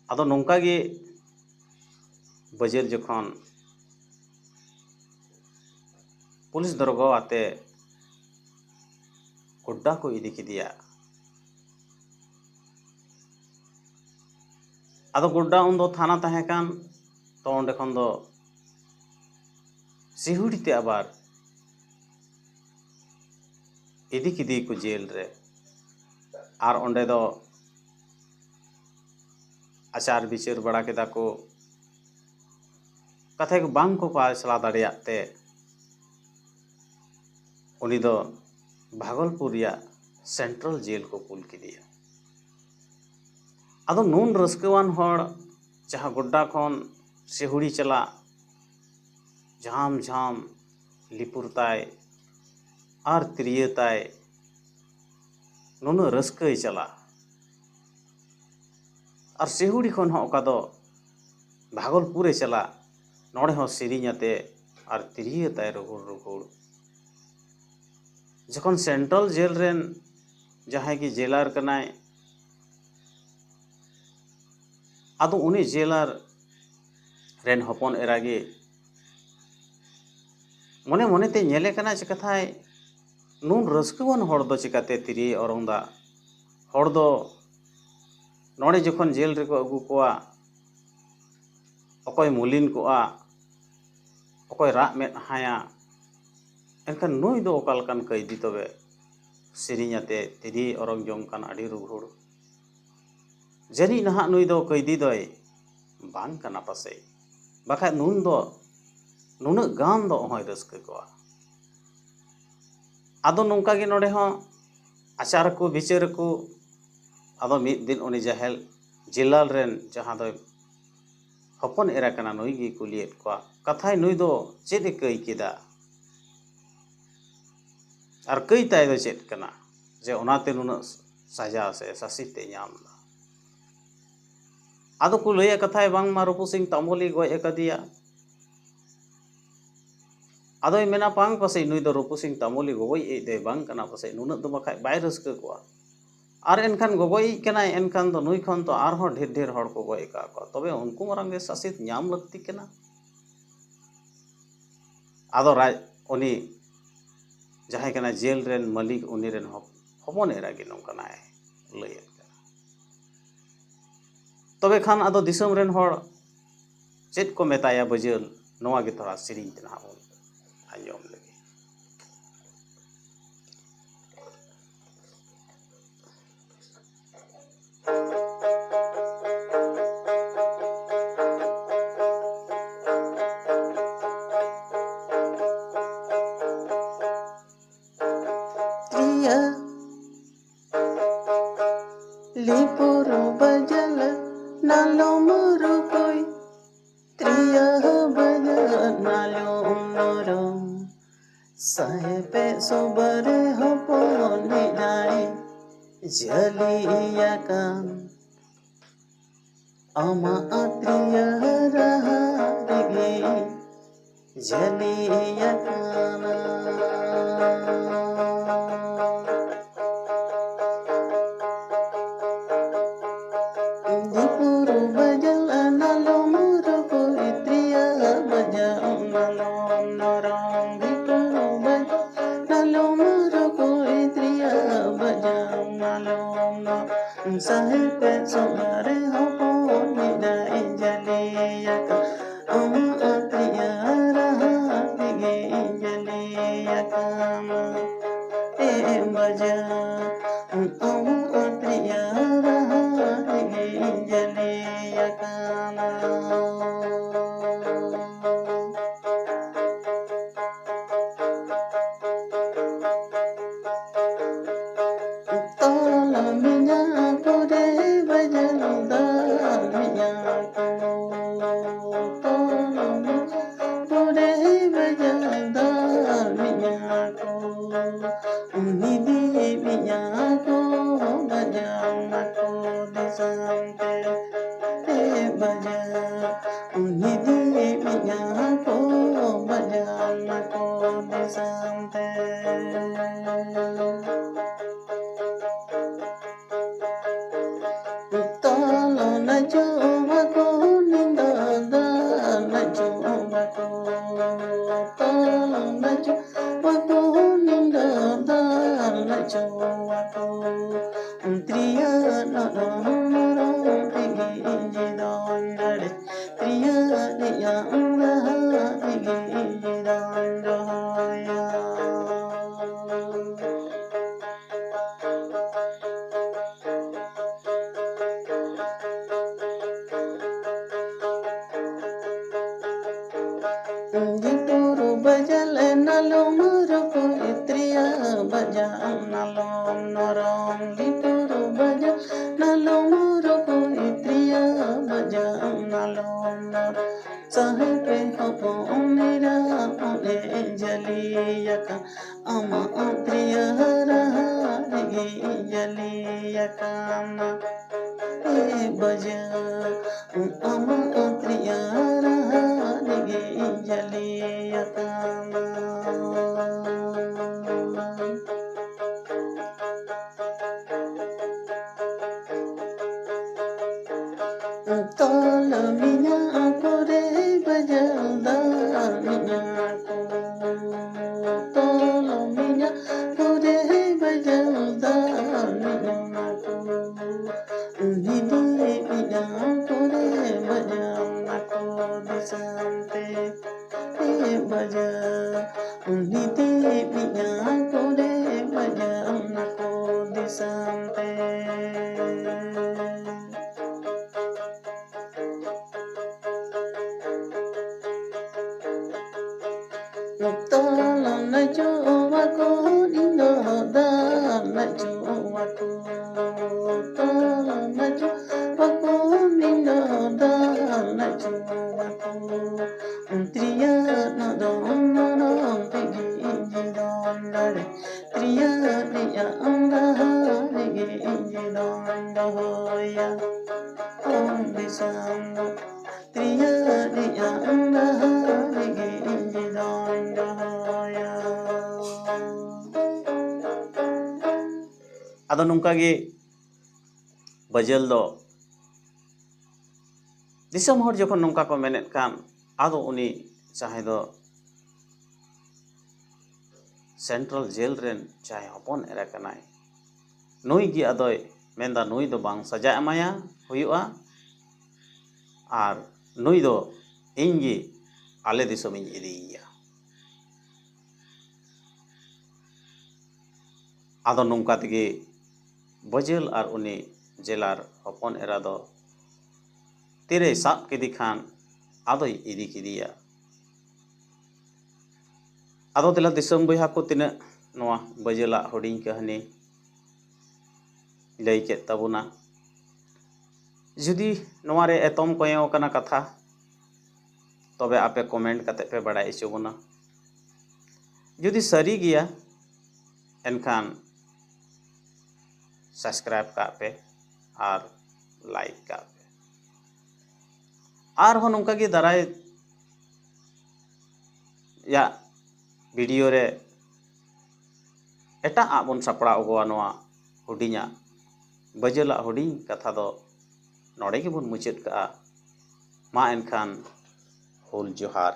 ᱟᱫᱚ ᱱᱚᱝᱠᱟ ᱜᱮ ᱵᱟᱡᱮᱨ ᱡᱚᱠᱷᱚᱱ पुलिस दरगो आते गोड्डा को इदी किदिया आदो गोड्डा उन दो थाना तहे कान तो ओंडे खन दो सिहुड़ी ते आबार इदी किदी को जेल रे आर ओंडे दो आचार विचार बड़ा केदा को कथे को बांग को पासला दाड़ियाते उनी दो भागलपुर या सेंट्रल जेल को कुल किदिया आदो नून रस्कवान हर जहाँ गोड्डा खन सिहुड़ी चला झाम झाम लिपुर ताय आर त्रिय ताय नुन रस्कय चला और सिहुड़ी खन हो ओका दो भागलपुरे चला नोड़े हो सिरिंयाते और त्रिय ताय रुगुड़ रुगुड़ जखन सेंट्रल जेल रेन जहाँ की जेलर कनाय आदो उनी जेलर रेन हपन एरागे मने मने ते नेले कना चिकाथाय नून रस्कवान हर दो चिकाते तिरी औरंदा हर दो नोड़े जखन जेल रे को अगु कोआ अकोय मुलिन कोआ अकोय राग में हाया एनखान नुई दो ओकालकान कैदी तबे सिरिंयाते तिरी औरंग जंकान आडी रुगुड़ जरी नहा नुई दो कैदी दोय बांग कना पासे बाखा नुन दो नुन गान दो होय रस्क कोआ आदो नोंका गे नोडे हो आचार को विचार को आदो मिद दिन उनी जहेल जिलाल रेन जहां दो हपन एरा कना नुई गे कुलियत कोआ कथाय नुई दो चेद कई केदा और कई ताय दो चेद कना जे ओनाते नुन सजा से सासिते नाम दा आदो को लया कथाय बांग मा रूपु सिंह तामोली गय एकदिया आदो मेना पांग पासे नुई दो रूपु सिंह तामोली गगोय ए दे बांग कना पासे नुन दो बखाय बाय रस्क कोआ और एनखान गगोय कनाय एनखान दो नुई खन तो आर हो ढेर ढेर हड़ को गय का को तबे उनको मरंग गे सासित नाम लगती कना आदो राज उनी जहां कना जेल रेन मालिक उनी रेन हपन एरा गे नोंकनाय लय तबे खान आदो दिसम रेन हड़ चेद को मेताया बजल नोआ गे थोड़ा सिरिंज तना बोल आंजम लगे लिपुर बजल नालो मुरुकोय त्रिया बजल नालो मोरो साहेबे सोबरे हपने जाए जलिया कान अमा त्रिया रहा गे जलिया कान साहेबे सोबरे हपने जाए जलिया कान अमा त्रिया रहा गे जलिया कान ए बजा अमा त्रिया रहा गे जलिया कान Tolo na jo norong norong tigi inji don dare priya niya tigi inji don doya. Dipuru bajal nalom rupu itriya bajam nalom norong. Dipuru bajal nalom rupu itriya bajam nalom norong. Sahibe hopon mera one jaliyaka ama priya rahagi jaliyaka baja ama priya rahagi jaliyaka. Tol minya kore bajaldar minya ko. Tol minya kore bajaldar minya ko. Nidi minya kore bajam ko disante baja. Nidi minya kore bajam ko disante. Tolong na jowa ko indo dan na jowa ko. Tolong na jowa ko indo dan na jowa ko. Triya na don tigi inji don dare triya niya tigi inji don doya. Om bisamo triya niya tigi inji don doya. ᱟᱫᱚ ᱱᱚᱝᱠᱟ ᱜᱮ ᱵᱟᱡᱮᱞ ᱫᱚ ᱫᱤᱥᱚᱢ ᱦᱚᱲ ᱡᱚᱠᱷᱚᱱ ᱱᱚᱝᱠᱟ ᱠᱚ ᱢᱮᱱᱮᱫ ᱠᱟᱱ ᱟᱫᱚ ᱩᱱᱤ ᱡᱟᱦᱟᱸᱭ ᱫᱚ ᱥᱮᱱᱴᱨᱟᱞ ᱡᱮᱞ ᱨᱮᱱ ᱡᱟᱦᱟᱸᱭ ᱦᱚᱯᱚᱱ ᱮᱨᱟ ᱠᱟᱱᱟᱭ ᱱᱩᱭ ᱜᱮ ᱟᱫᱚᱭ ᱢᱮᱱᱫᱟ ᱱᱩᱭ ᱫᱚ ᱵᱟᱝ ᱥᱟᱡᱟ ᱮᱢᱟᱭᱟ ᱦᱩᱭᱩᱜᱼᱟ ᱟᱨ ᱱᱩᱭ ᱫᱚ ᱤᱧ ᱜᱮ ᱟᱞᱮ ᱫᱤᱥᱚᱢᱤᱧ ᱤᱫᱤᱭᱮᱭᱟ᱾ ᱟᱫᱚ ᱱᱚᱝᱠᱟ ᱛᱮᱜᱮ ᱵᱟᱡᱮᱞ ᱟᱨ ᱩᱱᱤ ᱡᱮᱞᱟᱨ ᱦᱚᱯᱚᱱ ᱮᱨᱟ ᱫᱚ ᱛᱤᱨᱮᱭ ᱥᱟᱵ ᱠᱮᱫᱮ ᱠᱷᱟᱱ ᱟᱫᱚᱭ ᱤᱫᱤ ᱠᱮᱫᱮᱭᱟ᱾ ᱟᱫᱚ ᱛᱮᱞᱟ ᱫᱤᱥᱚᱢ ᱵᱚᱭᱦᱟ ᱠᱚ ᱛᱤᱱᱟᱹᱜ ᱱᱚᱣᱟ ᱵᱟᱡᱮᱞᱟᱜ ᱦᱩᱰᱤᱧ ᱠᱟᱹᱦᱱᱤ ᱞᱟᱹᱭ ᱠᱮᱫ ᱛᱟᱵᱚᱱᱟ᱾ ᱡᱩᱫᱤ ᱱᱚᱣᱟᱨᱮ ᱮᱛᱚᱢ ᱠᱚᱭᱚᱜ ᱟᱠᱟᱱᱟ ᱠᱟᱛᱷᱟ ᱛᱚᱵᱮ ᱟᱯᱮ ᱠᱚᱢᱮᱱᱴ ᱠᱟᱛᱮ ᱯᱮ ᱵᱟᱲᱟᱭ ᱦᱚᱪᱚ ᱵᱚᱱᱟ᱾ ᱡᱩᱫᱤ ᱥᱟᱹᱨᱤ ᱜᱮᱭᱟ ᱮᱱᱠᱷᱟᱱ সাবস্ক্রাইব ᱠᱟᱜ ᱯᱮ ᱟᱨ ᱞᱟᱭᱤᱠ ᱠᱟᱜ ᱯᱮ᱾ ᱟᱨᱦᱚᱸ ᱱᱚᱝᱠᱟ ᱜᱮ ᱫᱟᱨᱟᱭ ᱭᱟᱜ ᱵᱷᱤᱰᱤᱭᱳ ᱨᱮ ᱮᱴᱟᱜ ᱟᱜ ᱵᱚᱱ ᱥᱟᱯᱲᱟᱣ ᱟᱹᱜᱩᱣᱟ᱾ ᱱᱚᱣᱟ ᱦᱩᱰᱤᱧᱟᱜ ᱵᱟᱡᱮᱞᱟᱜ ᱦᱩᱰᱤᱧ ᱠᱟᱛᱷᱟ ᱫᱚ ᱱᱚᱰᱮ ᱜᱮᱵᱚᱱ ᱢᱩᱪᱟᱹᱫ ᱠᱟᱜᱼᱟ᱾ ᱢᱟ ᱮᱱᱠᱷᱟᱱ ᱦᱩᱞ ᱡᱚᱦᱟᱨ।